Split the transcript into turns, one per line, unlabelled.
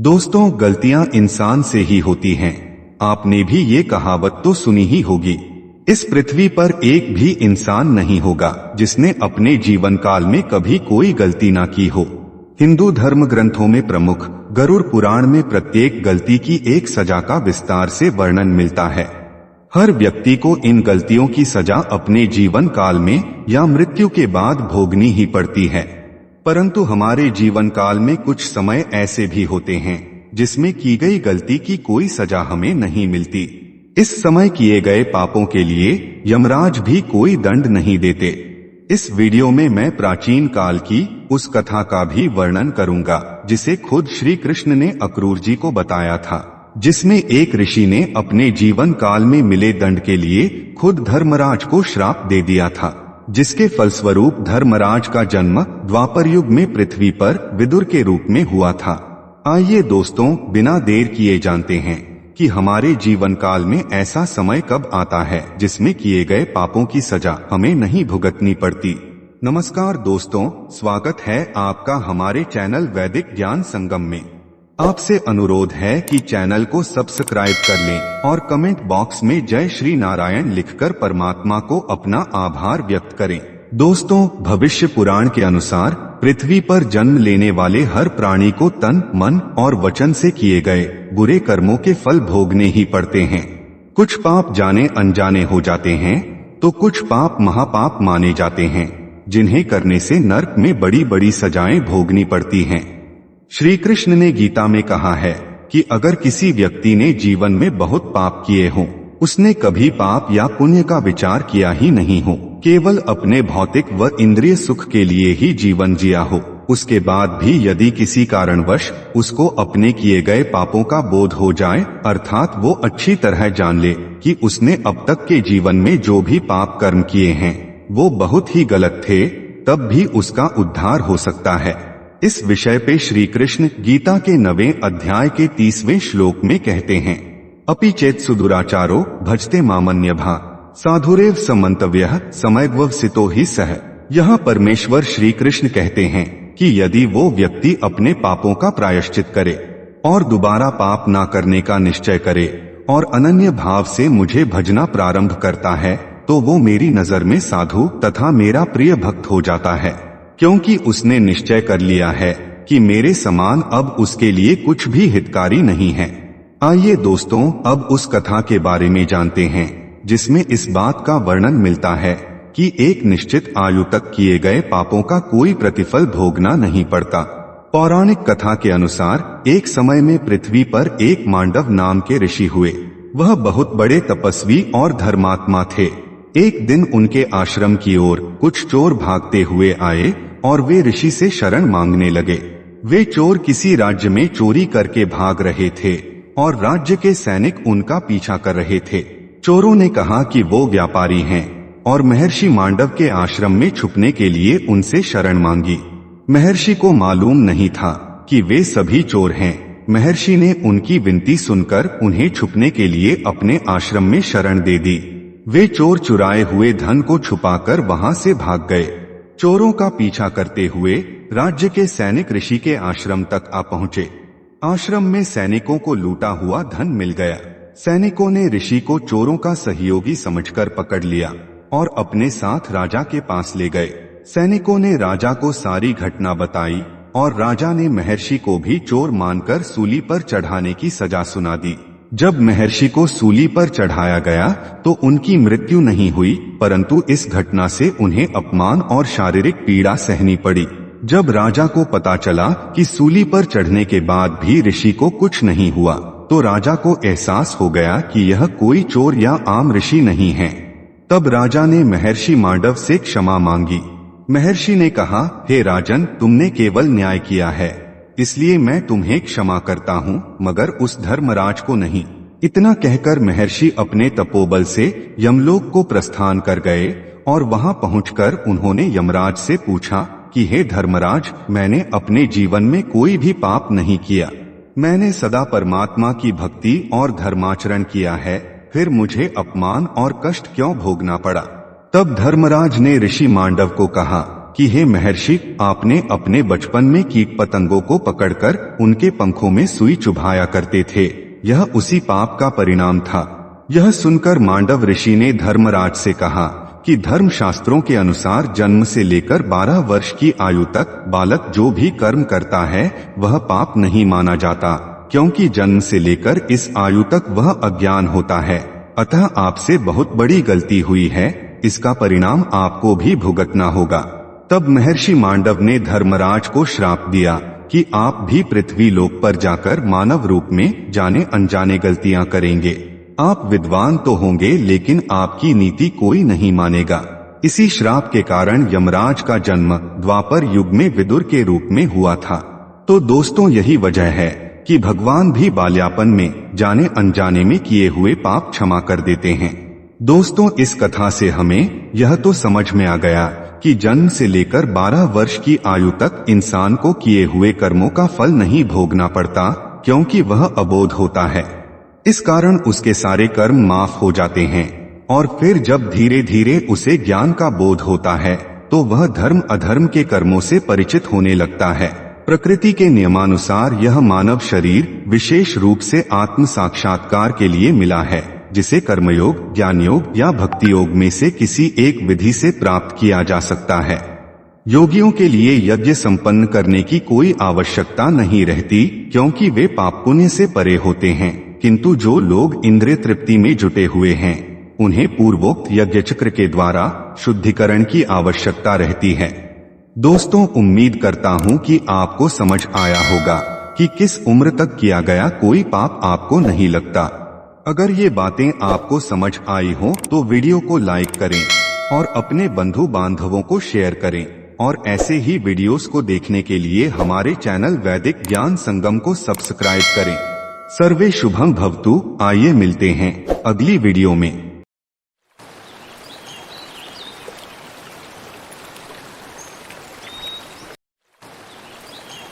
दोस्तों, गलतियां इंसान से ही होती हैं। आपने भी ये कहावत तो सुनी ही होगी। इस पृथ्वी पर एक भी इंसान नहीं होगा जिसने अपने जीवन काल में कभी कोई गलती ना की हो। हिंदू धर्म ग्रंथों में प्रमुख गरुड़ पुराण में प्रत्येक गलती की एक सजा का विस्तार से वर्णन मिलता है। हर व्यक्ति को इन गलतियों की सजा अपने जीवन काल में या मृत्यु के बाद भोगनी ही पड़ती है। परंतु हमारे जीवन काल में कुछ समय ऐसे भी होते हैं जिसमें की गई गलती की कोई सजा हमें नहीं मिलती। इस समय किए गए पापों के लिए यमराज भी कोई दंड नहीं देते। इस वीडियो में मैं प्राचीन काल की उस कथा का भी वर्णन करूंगा जिसे खुद श्री कृष्ण ने अक्रूर जी को बताया था, जिसमें एक ऋषि ने अपने जीवन काल में मिले दंड के लिए खुद धर्मराज को श्राप दे दिया था, जिसके फलस्वरूप धर्मराज का जन्म द्वापर युग में पृथ्वी पर विदुर के रूप में हुआ था। आइए दोस्तों, बिना देर किए जानते हैं कि हमारे जीवन काल में ऐसा समय कब आता है जिसमें किए गए पापों की सजा हमें नहीं भुगतनी पड़ती। नमस्कार दोस्तों, स्वागत है आपका हमारे चैनल वैदिक ज्ञान संगम में। आपसे अनुरोध है कि चैनल को सब्सक्राइब कर लें और कमेंट बॉक्स में जय श्री नारायण लिखकर परमात्मा को अपना आभार व्यक्त करें। दोस्तों, भविष्य पुराण के अनुसार पृथ्वी पर जन्म लेने वाले हर प्राणी को तन, मन और वचन से किए गए बुरे कर्मों के फल भोगने ही पड़ते हैं। कुछ पाप जाने अनजाने हो जाते हैं तो कुछ पाप महापाप माने जाते हैं, जिन्हें करने से नरक में बड़ी बड़ी सजाएं भोगनी पड़ती हैं। श्री कृष्ण ने गीता में कहा है कि अगर किसी व्यक्ति ने जीवन में बहुत पाप किए हों, उसने कभी पाप या पुण्य का विचार किया ही नहीं हो, केवल अपने भौतिक व इंद्रिय सुख के लिए ही जीवन जिया हो, उसके बाद भी यदि किसी कारणवश उसको अपने किए गए पापों का बोध हो जाए, अर्थात वो अच्छी तरह जान ले कि उसने अब तक के जीवन में जो भी पाप कर्म किए हैं वो बहुत ही गलत थे, तब भी उसका उद्धार हो सकता है। इस विषय पे श्री कृष्ण गीता के 9वें अध्याय के 30वें श्लोक में कहते हैं, अपि चेत सुदुराचारो भजते मामन्यभा साधुरेव समन्तव्यः समयग्वसितो ही सह। यहाँ परमेश्वर श्री कृष्ण कहते हैं कि यदि वो व्यक्ति अपने पापों का प्रायश्चित करे और दोबारा पाप ना करने का निश्चय करे और अनन्य भाव से मुझे भजना प्रारंभ करता है, तो वो मेरी नजर में साधु तथा मेरा प्रिय भक्त हो जाता है, क्योंकि उसने निश्चय कर लिया है कि मेरे समान अब उसके लिए कुछ भी हितकारी नहीं है। आइए दोस्तों, अब उस कथा के बारे में जानते हैं जिसमें इस बात का वर्णन मिलता है कि एक निश्चित आयु तक किए गए पापों का कोई प्रतिफल भोगना नहीं पड़ता। पौराणिक कथा के अनुसार एक समय में पृथ्वी पर एक मांडव नाम के ऋषि हुए। वह बहुत बड़े तपस्वी और धर्मात्मा थे। एक दिन उनके आश्रम की ओर कुछ चोर भागते हुए आए और वे ऋषि से शरण मांगने लगे। वे चोर किसी राज्य में चोरी करके भाग रहे थे और राज्य के सैनिक उनका पीछा कर रहे थे। चोरों ने कहा कि वो व्यापारी हैं और महर्षि मांडव के आश्रम में छुपने के लिए उनसे शरण मांगी। महर्षि को मालूम नहीं था कि वे सभी चोर हैं। महर्षि ने उनकी विनती सुनकर उन्हें छुपने के लिए अपने आश्रम में शरण दे दी। वे चोर चुराए हुए धन को छुपाकर वहां से भाग गए। चोरों का पीछा करते हुए राज्य के सैनिक ऋषि के आश्रम तक आ पहुंचे। आश्रम में सैनिकों को लूटा हुआ धन मिल गया। सैनिकों ने ऋषि को चोरों का सहयोगी समझकर पकड़ लिया और अपने साथ राजा के पास ले गए। सैनिकों ने राजा को सारी घटना बताई और राजा ने महर्षि को भी चोर मानकर सूली पर चढ़ाने की सजा सुना दी। जब महर्षि को सूली पर चढ़ाया गया तो उनकी मृत्यु नहीं हुई, परंतु इस घटना से उन्हें अपमान और शारीरिक पीड़ा सहनी पड़ी। जब राजा को पता चला कि सूली पर चढ़ने के बाद भी ऋषि को कुछ नहीं हुआ, तो राजा को एहसास हो गया कि यह कोई चोर या आम ऋषि नहीं है। तब राजा ने महर्षि मांडव से क्षमा मांगी। महर्षि ने कहा, हे राजन, तुमने केवल न्याय किया है, इसलिए मैं तुम्हें क्षमा करता हूँ, मगर उस धर्मराज को नहीं। इतना कहकर महर्षि अपने तपोबल से यमलोक को प्रस्थान कर गए और वहां पहुंचकर उन्होंने यमराज से पूछा कि हे धर्मराज, मैंने अपने जीवन में कोई भी पाप नहीं किया। मैंने सदा परमात्मा की भक्ति और धर्माचरण किया है, फिर मुझे अपमान और कष्ट क्यों भोगना पड़ा? तब धर्मराज ने ऋषि मांडव को कहा कि हे महर्षि, आपने अपने बचपन में कीट पतंगों को पकड़कर उनके पंखों में सुई चुभाया करते थे, यह उसी पाप का परिणाम था। यह सुनकर मांडव ऋषि ने धर्मराज से कहा कि धर्म शास्त्रों के अनुसार जन्म से लेकर 12 वर्ष की आयु तक बालक जो भी कर्म करता है वह पाप नहीं माना जाता, क्योंकि जन्म से लेकर इस आयु तक वह अज्ञान होता है। अतः आपसे बहुत बड़ी गलती हुई है, इसका परिणाम आपको भी भुगतना होगा। तब महर्षि मांडव ने धर्मराज को श्राप दिया कि आप भी पृथ्वी लोक पर जाकर मानव रूप में जाने अनजाने गलतियां करेंगे। आप विद्वान तो होंगे लेकिन आपकी नीति कोई नहीं मानेगा। इसी श्राप के कारण यमराज का जन्म द्वापर युग में विदुर के रूप में हुआ था। तो दोस्तों, यही वजह है कि भगवान भी बाल्यापन में जाने अनजाने में किए हुए पाप क्षमा कर देते हैं। दोस्तों, इस कथा से हमें यह तो समझ में आ गया कि जन्म से लेकर 12 वर्ष की आयु तक इंसान को किए हुए कर्मों का फल नहीं भोगना पड़ता, क्योंकि वह अबोध होता है। इस कारण उसके सारे कर्म माफ हो जाते हैं और फिर जब धीरे धीरे उसे ज्ञान का बोध होता है तो वह धर्म अधर्म के कर्मों से परिचित होने लगता है। प्रकृति के नियमानुसार यह मानव शरीर विशेष रूप से आत्म साक्षात्कार के लिए मिला है, जिसे कर्मयोग, ज्ञान योग या भक्ति योग में से किसी एक विधि से प्राप्त किया जा सकता है। योगियों के लिए यज्ञ संपन्न करने की कोई आवश्यकता नहीं रहती, क्योंकि वे पाप पुण्य से परे होते हैं। किंतु जो लोग इंद्रिय तृप्ति में जुटे हुए हैं, उन्हें पूर्वोक्त यज्ञ चक्र के द्वारा शुद्धिकरण की आवश्यकता रहती है। दोस्तों, उम्मीद करता हूँ कि आपको समझ आया होगा कि किस उम्र तक किया गया कोई पाप आपको नहीं लगता। अगर ये बातें आपको समझ आई हो तो वीडियो को लाइक करें और अपने बंधु बांधवों को शेयर करें, और ऐसे ही वीडियोस को देखने के लिए हमारे चैनल वैदिक ज्ञान संगम को सब्सक्राइब करें। सर्वे शुभम भवतु। आइए मिलते हैं अगली वीडियो में।